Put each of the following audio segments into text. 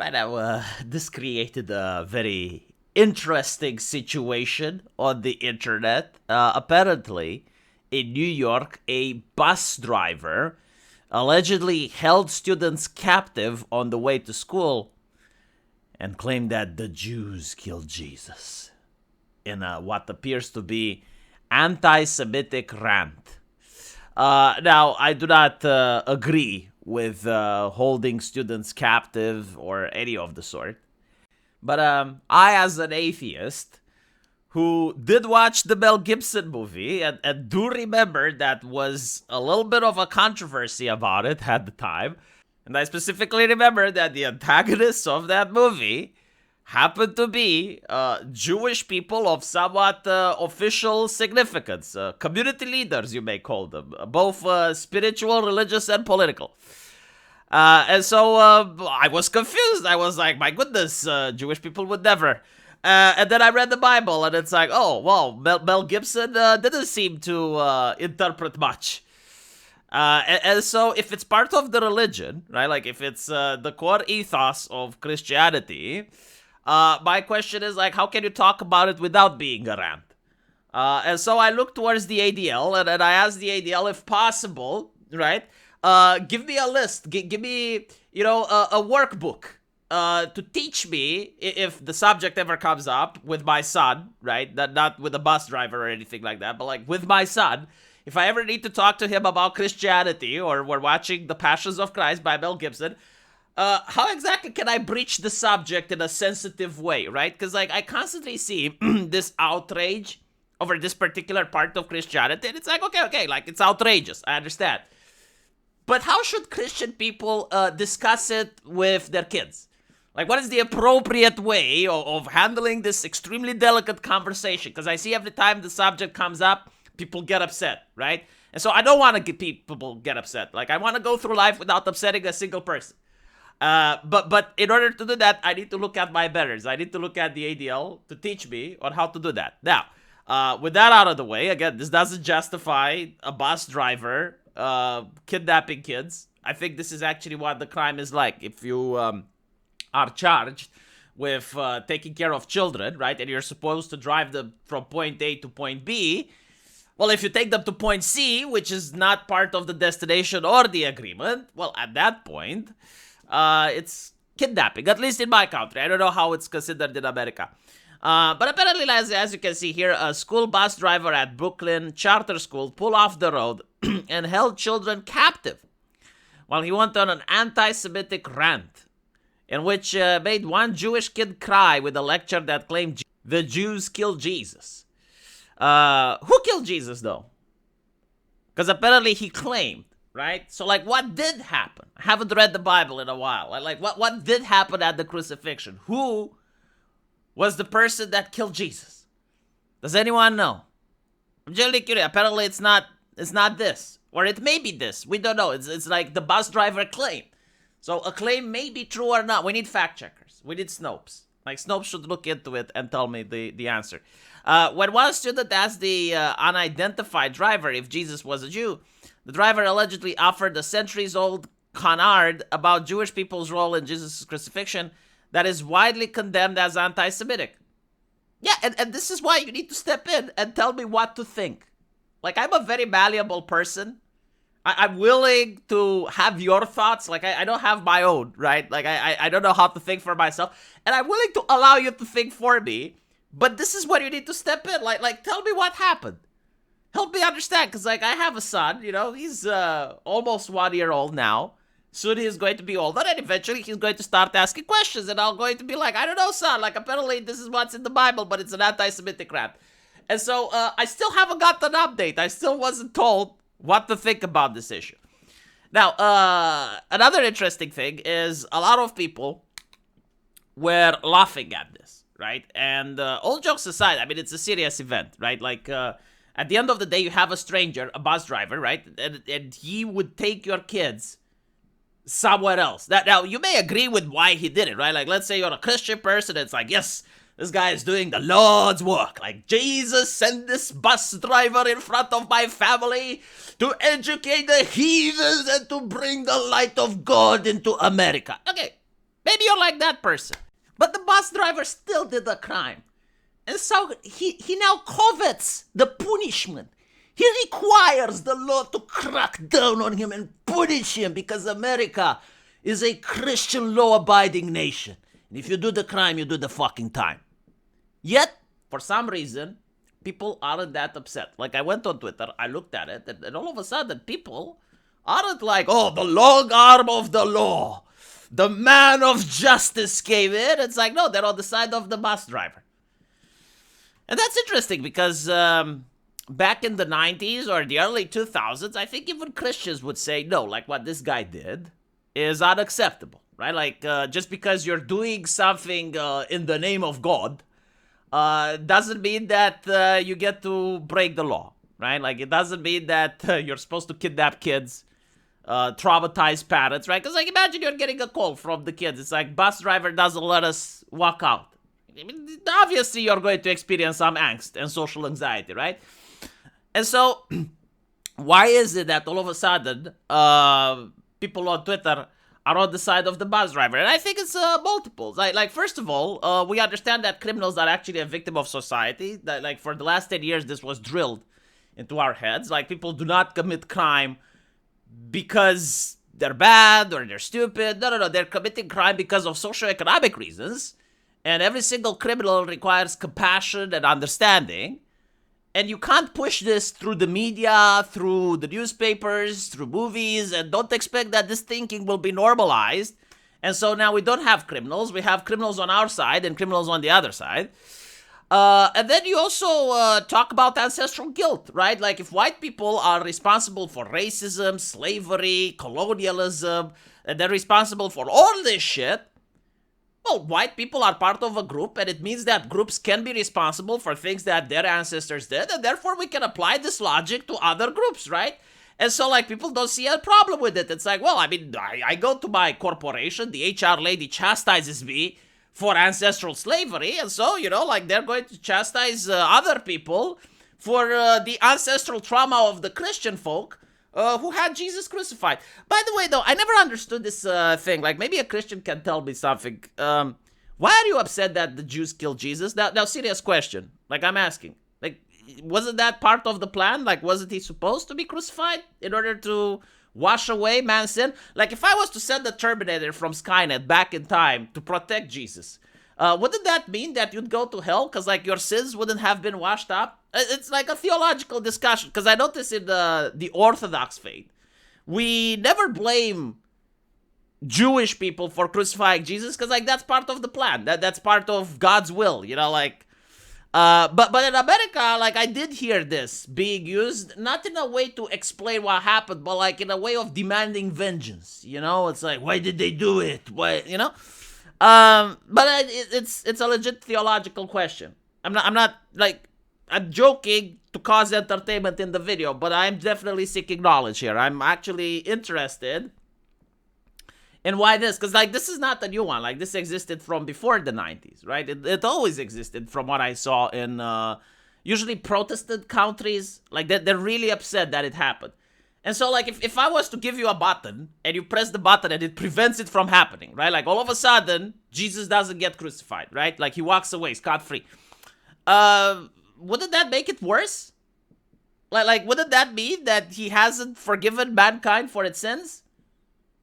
Right now, this created a very interesting situation on the internet. Apparently, in New York, a bus driver allegedly held students captive on the way to school and claimed that the Jews killed Jesus in what appears to be anti-Semitic rant. Now, I do not agree with holding students captive or any of the sort. But I, as an atheist who did watch the Mel Gibson movie and do remember that was a little bit of a controversy about it at the time, and I specifically remember that the antagonists of that movie happened to be Jewish people of somewhat official significance, community leaders, you may call them, both spiritual, religious, and political. And so I was confused. I was like, my goodness, Jewish people would never. And then I read the Bible, and it's like, oh, well, Mel Gibson didn't seem to interpret much. And so if it's part of the religion, right, like if it's the core ethos of Christianity, my question is, like, how can you talk about it without being a rant? And so I looked towards the ADL, and I asked the ADL if possible, right? Give me a list. Give me, a workbook to teach me if the subject ever comes up with my son, right? Not with a bus driver or anything like that, but like with my son. If I ever need to talk to him about Christianity or we're watching The Passions of Christ by Mel Gibson, how exactly can I breach the subject in a sensitive way, right? Because like I constantly see this outrage over this particular part of Christianity, and it's like, okay, like it's outrageous. I understand. But how should Christian people discuss it with their kids? Like, what is the appropriate way of handling this extremely delicate conversation? Because I see every time the subject comes up, people get upset, right? And so I don't want to get people get upset. Like, I want to go through life without upsetting a single person. But in order to do that, I need to look at my betters. I need to look at the ADL to teach me on how to do that. Now, with that out of the way, again, this doesn't justify a bus driver kidnapping kids. I think this is actually what the crime is like. If you are charged with taking care of children, right, and you're supposed to drive them from point A to point B, well, if you take them to point C, which is not part of the destination or the agreement, well, at that point, it's kidnapping, at least in my country. I don't know how it's considered in America. But apparently, as you can see here, a school bus driver at Brooklyn Charter School pulled off the road and held children captive while he went on an anti-Semitic rant in which made one Jewish kid cry with a lecture that claimed the Jews killed Jesus. Who killed Jesus, though? Because apparently he claimed, right? So, like, what did happen? I haven't read the Bible in a while. Like, what did happen at the crucifixion? Who was the person that killed Jesus? Does anyone know? I'm genuinely curious. Apparently, it's not this. Or it may be this. We don't know. It's like the bus driver claim. So a claim may be true or not. We need fact checkers. We need Snopes. Like, Snopes should look into it and tell me the answer. When one student asked the unidentified driver if Jesus was a Jew, the driver allegedly offered a centuries-old canard about Jewish people's role in Jesus' crucifixion that is widely condemned as anti-Semitic. Yeah, and this is why you need to step in and tell me what to think. Like, I'm a very malleable person. I'm willing to have your thoughts. Like, I don't have my own, right? Like, I don't know how to think for myself. And I'm willing to allow you to think for me. But this is where you need to step in. Like tell me what happened. Help me understand. Because, like, I have a son, he's almost 1 year old now. Soon he's going to be older. And eventually he's going to start asking questions. And I'm going to be like, I don't know, son. Like, apparently this is what's in the Bible. But it's an anti-Semitic rant. And so I still haven't got an update. I still wasn't told what to think about this issue. Now, another interesting thing is a lot of people were laughing at this, right? And all jokes aside, I mean, it's a serious event, right? Like, at the end of the day, you have a stranger, a bus driver, right? And he would take your kids somewhere else. Now, you may agree with why he did it, right? Like, let's say you're a Christian person, it's like, yes, this guy is doing the Lord's work. Like, Jesus sent this bus driver in front of my family to educate the heathens and to bring the light of God into America. Okay, Maybe you're like that person. But the bus driver still did the crime. And so he now covets the punishment. He requires the law to crack down on him and punish him because America is a Christian law-abiding nation. And if you do the crime, you do the fucking time. Yet, for some reason, people aren't that upset. Like, I went on Twitter, I looked at it, and all of a sudden, people aren't like, oh, the long arm of the law, the man of justice came in. It's like, no, they're on the side of the bus driver. And that's interesting because back in the 90s or the early 2000s, I think even Christians would say, no, like what this guy did is unacceptable, right? Like, just because you're doing something in the name of God, doesn't mean that you get to break the law, right? Like, it doesn't mean that you're supposed to kidnap kids, traumatize parents, right? Because, like, imagine you're getting a call from the kids. It's like, bus driver doesn't let us walk out. I mean, obviously, you're going to experience some angst and social anxiety, right? And so, why is it that all of a sudden, people on Twitter are on the side of the bus driver? And I think it's multiples. Like, first of all, we understand that criminals are actually a victim of society. That, like, for the last 10 years, this was drilled into our heads. Like, people do not commit crime because they're bad or they're stupid. No. They're committing crime because of socioeconomic reasons. And every single criminal requires compassion and understanding. And you can't push this through the media, through the newspapers, through movies, and don't expect that this thinking will be normalized. And so now we don't have criminals. We have criminals on our side and criminals on the other side. And then you also talk about ancestral guilt, right? Like, if white people are responsible for racism, slavery, colonialism, and they're responsible for all this shit, well, white people are part of a group, and it means that groups can be responsible for things that their ancestors did, and therefore we can apply this logic to other groups, right? And so, like, people don't see a problem with it. It's like, well, I mean, I go to my corporation, the HR lady chastises me for ancestral slavery, and so, you know, like, they're going to chastise other people for the ancestral trauma of the Christian folk who had Jesus crucified. By the way, though, I never understood this thing. Like, maybe a Christian can tell me something. Why are you upset that the Jews killed Jesus? Now, serious question. Like, I'm asking. Like, wasn't that part of the plan? Like, wasn't he supposed to be crucified in order to wash away man's sin? Like, if I was to send the Terminator from Skynet back in time to protect Jesus, wouldn't that mean that you'd go to hell because, like, your sins wouldn't have been washed up? It's like a theological discussion, because I notice in the Orthodox faith, we never blame Jewish people for crucifying Jesus, because, like, that's part of the plan. That's part of God's will, you know, like. But in America, like, I did hear this being used, not in a way to explain what happened, but, like, in a way of demanding vengeance, you know? It's like, why did they do it? Why, you know? But it's a legit theological question. I'm not like, I'm joking to cause entertainment in the video, but I'm definitely seeking knowledge here. I'm actually interested in why this, because, like, this is not a new one. Like, this existed from before the 90s, right? It always existed from what I saw in usually Protestant countries. Like, they're really upset that it happened. And so, like, if I was to give you a button and you press the button and it prevents it from happening, right? Like, all of a sudden, Jesus doesn't get crucified, right? Like, he walks away scot-free. Wouldn't that make it worse? Like, wouldn't that mean that he hasn't forgiven mankind for its sins?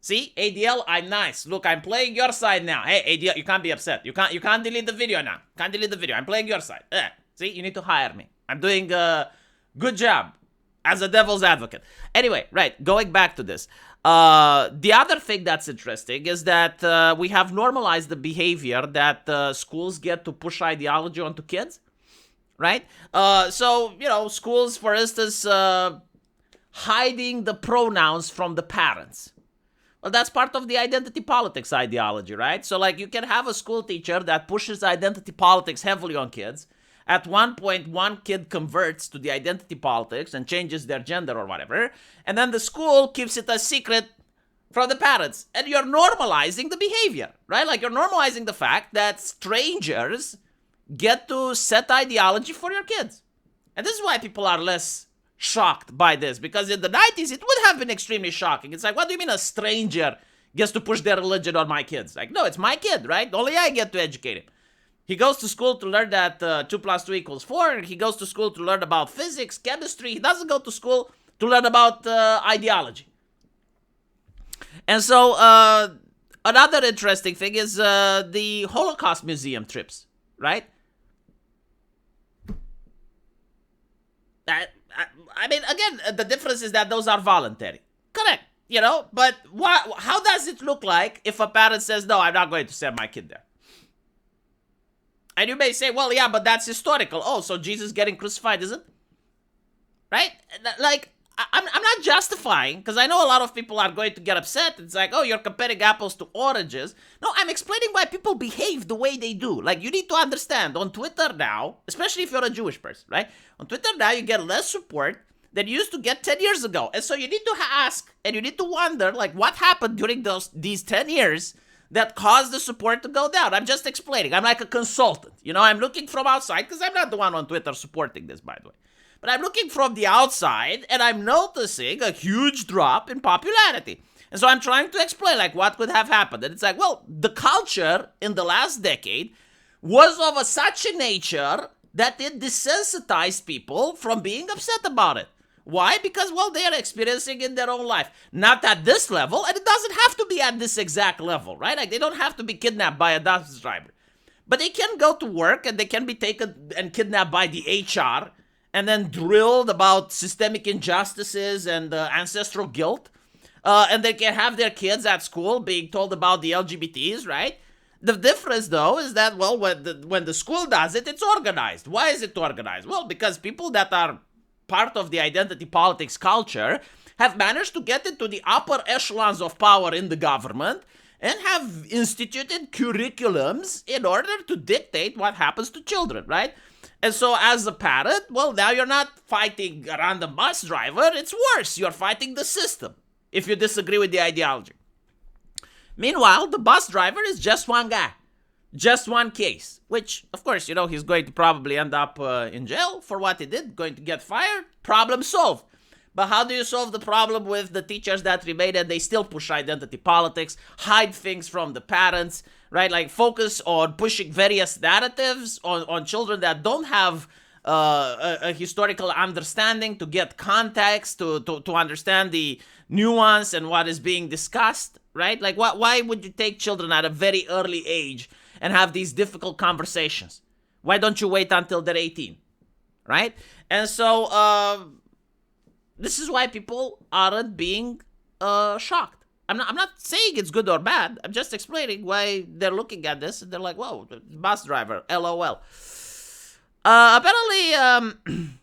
See, ADL, I'm nice. Look, I'm playing your side now. Hey, ADL, you can't be upset. You can't delete the video now. Can't delete the video. I'm playing your side. See, you need to hire me. I'm doing a good job as a devil's advocate. Anyway, right, going back to this. The other thing that's interesting is that we have normalized the behavior that schools get to push ideology onto kids. Right? So, you know, schools, for instance, hiding the pronouns from the parents. Well, that's part of the identity politics ideology, right? So, like, you can have a school teacher that pushes identity politics heavily on kids. At one point, one kid converts to the identity politics and changes their gender or whatever. And then the school keeps it a secret from the parents. And you're normalizing the behavior, right? Like, you're normalizing the fact that strangers get to set ideology for your kids. And this is why people are less shocked by this, because in the 90s it would have been extremely shocking. It's like, what do you mean a stranger gets to push their religion on my kids. Like, no, it's my kid, right? Only I get to educate him. He goes to school to learn that 2 plus 2 equals 4. He goes to school to learn about physics, chemistry. He doesn't go to school to learn about ideology. And so another interesting thing is the Holocaust Museum trips, right? I mean, again, the difference is that those are voluntary. Correct, but how does it look like if a parent says, no, I'm not going to send my kid there? And you may say, well, yeah, but that's historical. Oh, so Jesus getting crucified, isn't? Right? Like, I'm not justifying, because I know a lot of people are going to get upset. It's like, oh, you're comparing apples to oranges. No, I'm explaining why people behave the way they do. Like, you need to understand, on Twitter now, especially if you're a Jewish person, right? On Twitter now, you get less support than you used to get 10 years ago. And so you need to ask, and you need to wonder, like, what happened during these 10 years that caused the support to go down? I'm just explaining. I'm like a consultant. I'm looking from outside, because I'm not the one on Twitter supporting this, by the way. But I'm looking from the outside, and I'm noticing a huge drop in popularity. And so I'm trying to explain, like, what could have happened. And it's like, well, the culture in the last decade was of such a nature that it desensitized people from being upset about it. Why? Because, well, they are experiencing in their own life. Not at this level, and it doesn't have to be at this exact level, right? Like, they don't have to be kidnapped by a bus driver. But they can go to work, and they can be taken and kidnapped by the HR, and then drilled about systemic injustices and ancestral guilt. And they can have their kids at school being told about the LGBTs, right? The difference, though, is that, well, when the school does it, it's organized. Why is it organized? Well, because people that are part of the identity politics culture have managed to get into the upper echelons of power in the government and have instituted curriculums in order to dictate what happens to children, right? And so as a parent, well, now you're not fighting a random bus driver. It's worse. You're fighting the system if you disagree with the ideology. Meanwhile, the bus driver is just one guy, just one case, which, of course, he's going to probably end up in jail for what he did, going to get fired. Problem solved. But how do you solve the problem with the teachers that remain and they still push identity politics, hide things from the parents, right? Like, focus on pushing various narratives on children that don't have a historical understanding, to get context, to understand the nuance and what is being discussed, right? Like, why would you take children at a very early age and have these difficult conversations? Why don't you wait until they're 18, right? And so this is why people aren't being shocked. I'm not saying it's good or bad. I'm just explaining why they're looking at this and they're like, whoa, bus driver, LOL. Apparently,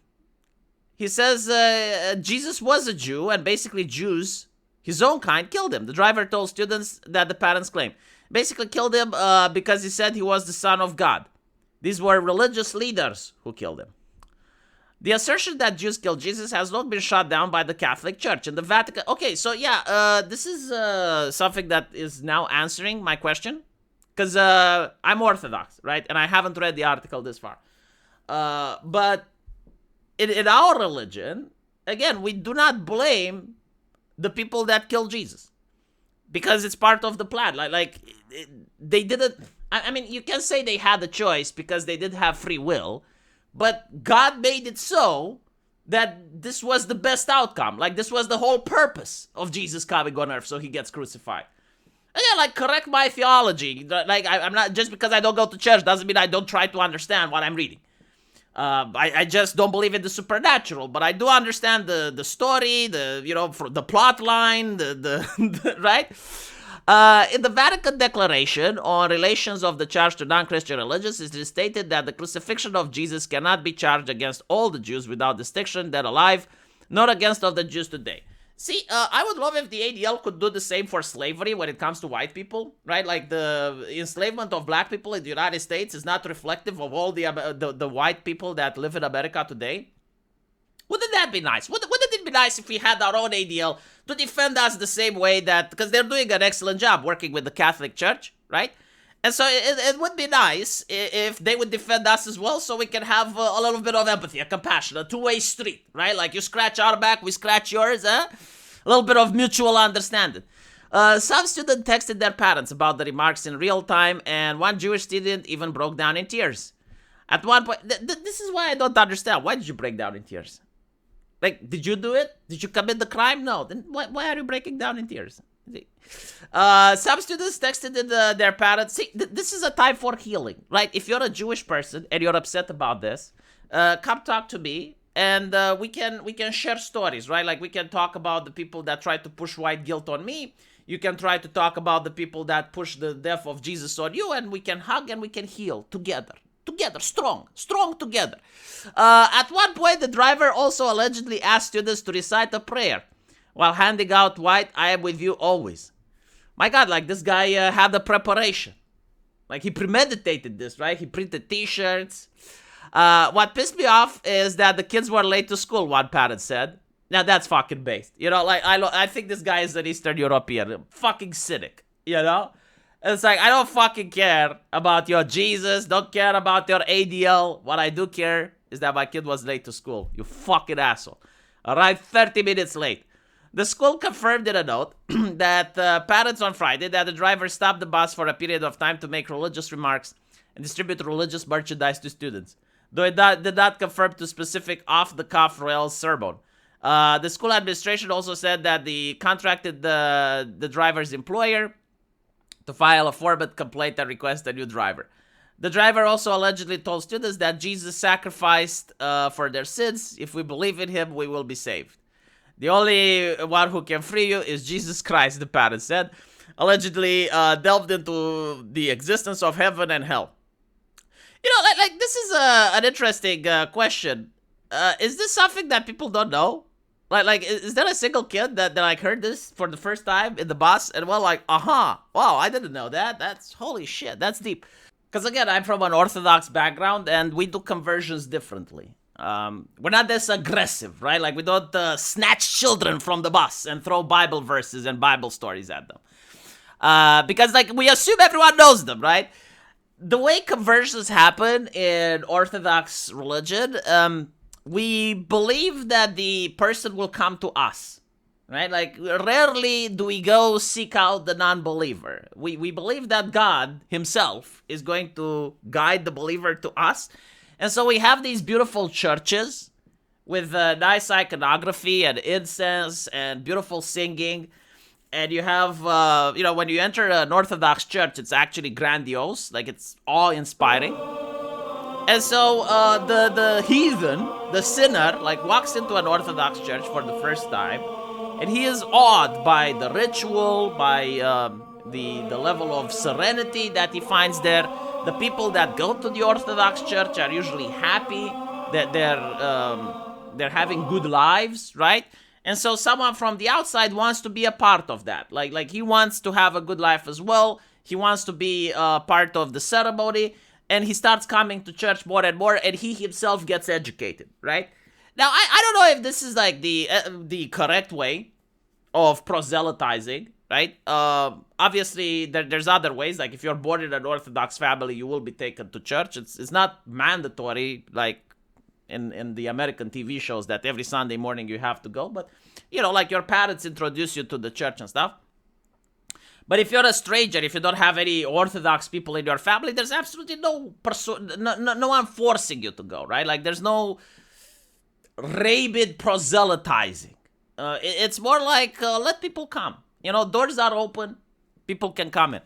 he says Jesus was a Jew, and basically Jews, his own kind, killed him. The driver told students that the parents claim. Basically killed him because he said he was the son of God. These were religious leaders who killed him. The assertion that Jews killed Jesus has not been shot down by the Catholic Church and the Vatican. Okay, so yeah, this is something that is now answering my question. Because I'm Orthodox, right? And I haven't read the article this far. But in our religion, again, we do not blame the people that killed Jesus. Because it's part of the plan. They didn't... I mean, you can say they had a choice because they did have free will. But God made it so that this was the best outcome. Like, this was the whole purpose of Jesus coming on earth, so he gets crucified. Again, correct my theology. I'm not, just because I don't go to church doesn't mean I don't try to understand what I'm reading. I just don't believe in the supernatural, but I do understand the story, the plot line, right? In the Vatican Declaration on Relations of the Church to Non-Christian Religions, it is stated that the crucifixion of Jesus cannot be charged against all the Jews without distinction, dead alive, nor against all the Jews today. See, I would love if the ADL could do the same for slavery when it comes to white people, right? Like, the enslavement of black people in the United States is not reflective of all the white people that live in America today. Wouldn't that be nice? Wouldn't it be nice if we had our own ADL to defend us the same way that... Because they're doing an excellent job working with the Catholic Church, right? And so it would be nice if they would defend us as well, so we can have a little bit of empathy, a compassion, a two-way street, right? Like, you scratch our back, we scratch yours, A little bit of mutual understanding. Some students texted their parents about the remarks in real time, and one Jewish student even broke down in tears. At one point, this is why I don't understand. Why did you break down in tears? Like, did you do it? Did you commit the crime? No. Then why are you breaking down in tears? Some students texted their parents. See, this is a time for healing, right? If you're a Jewish person and you're upset about this, come talk to me, and we can share stories, right? Like, we can talk about the people that try to push white guilt on me. You can try to talk about the people that push the death of Jesus on you, and we can hug and we can heal together. Together, strong together. At one point, the driver also allegedly asked students to recite a prayer while handing out white, "I am with you always." My God, like, this guy had the preparation. Like, he premeditated this, right? He printed t-shirts. What pissed me off is that the kids were late to school, one parent said. Now, that's fucking based. You know, like, I think this guy is an Eastern European. Fucking cynic, you know? It's like, I don't fucking care about your Jesus, don't care about your ADL. What I do care is that my kid was late to school. You fucking asshole. Arrived 30 minutes late. The school confirmed in a note that parents on Friday that the driver stopped the bus for a period of time to make religious remarks and distribute religious merchandise to students, though it did not confirm to specific off-the-cuff rails sermon. The school administration also said that they contracted the driver's employer to file a formal complaint and request a new driver. The driver also allegedly told students that Jesus sacrificed for their sins. If we believe in him, we will be saved. The only one who can free you is Jesus Christ, the parent said. Allegedly delved into the existence of heaven and hell. You know, like this is an interesting question. Is this something that people don't know? Like, is there a single kid that like heard this for the first time in the bus and well, like, wow, I didn't know that. That's holy shit. That's deep. Because again, I'm from an Orthodox background and we do conversions differently. We're not this aggressive, right? Like, we don't snatch children from the bus and throw Bible verses and Bible stories at them. Because like we assume everyone knows them, right? The way conversions happen in Orthodox religion, we believe that the person will come to us, right? Like, rarely do we go seek out the non-believer. We believe that God himself is going to guide the believer to us. And so we have these beautiful churches with nice iconography and incense and beautiful singing. And you have, when you enter an Orthodox church, it's actually grandiose. Like, it's awe-inspiring. And so the heathen, the sinner, like, walks into an Orthodox church for the first time, and he is awed by the ritual, by the level of serenity that he finds there. The people that go to the Orthodox church are usually happy that they're having good lives, right? And so someone from the outside wants to be a part of that. Like he wants to have a good life as well. He wants to be part of the ceremony. And he starts coming to church more and more, and he himself gets educated, right? Now, I don't know if this is like the correct way of proselytizing, right? Obviously, there's other ways. Like, if you're born in an Orthodox family, you will be taken to church. It's not mandatory, like in the American TV shows, that every Sunday morning you have to go. But, like, your parents introduce you to the church and stuff. But if you're a stranger, if you don't have any Orthodox people in your family, there's absolutely no one forcing you to go, right? Like, there's no rabid proselytizing. It's more like, let people come. Doors are open, people can come in.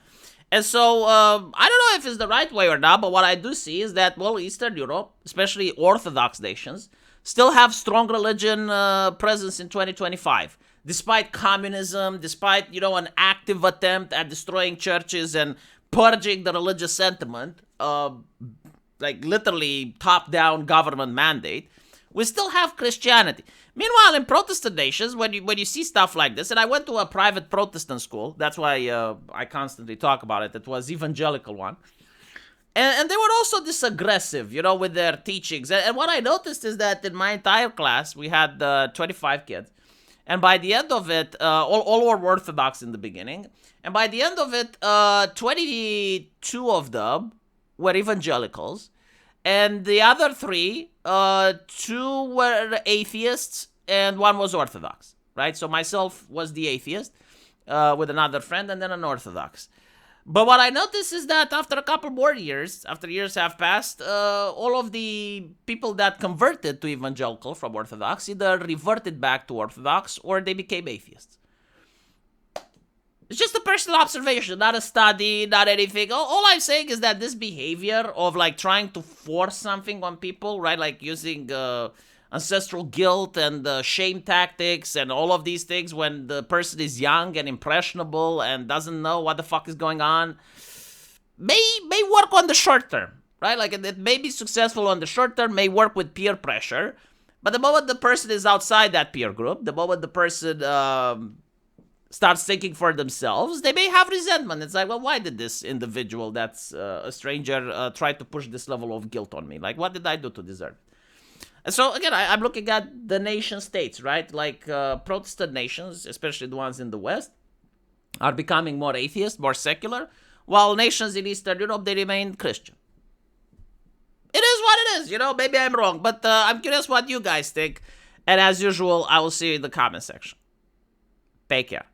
And so, I don't know if it's the right way or not, but what I do see is that, well, Eastern Europe, especially Orthodox nations, still have strong religion presence in 2025. Despite communism, despite, an active attempt at destroying churches and purging the religious sentiment, like literally top-down government mandate, we still have Christianity. Meanwhile, in Protestant nations, when you see stuff like this, and I went to a private Protestant school, that's why I constantly talk about it. It was evangelical one. And they were also this aggressive, with their teachings. And what I noticed is that in my entire class, we had 25 kids. And by the end of it, all were Orthodox in the beginning. And by the end of it, 22 of them were evangelicals. And the other 3, 2 were atheists and 1 was Orthodox, right? So myself was the atheist. with another friend, and then an Orthodox. But what I noticed is that after a couple more years, after years have passed, all of the people that converted to evangelical from Orthodox either reverted back to Orthodox or they became atheists. It's just a personal observation, not a study, not anything. All I'm saying is that this behavior of like trying to force something on people, right? Like using ancestral guilt and shame tactics and all of these things when the person is young and impressionable and doesn't know what the fuck is going on, may work on the short term, right? Like it may be successful on the short term, may work with peer pressure, but the moment the person is outside that peer group, the moment the person starts thinking for themselves, they may have resentment. It's like, well, why did this individual that's a stranger try to push this level of guilt on me? Like, what did I do to deserve it? And so, again, I'm looking at the nation states, right? Like Protestant nations, especially the ones in the West, are becoming more atheist, more secular, while nations in Eastern Europe, they remain Christian. It is what it is, maybe I'm wrong, but I'm curious what you guys think. And as usual, I will see you in the comment section. Take care.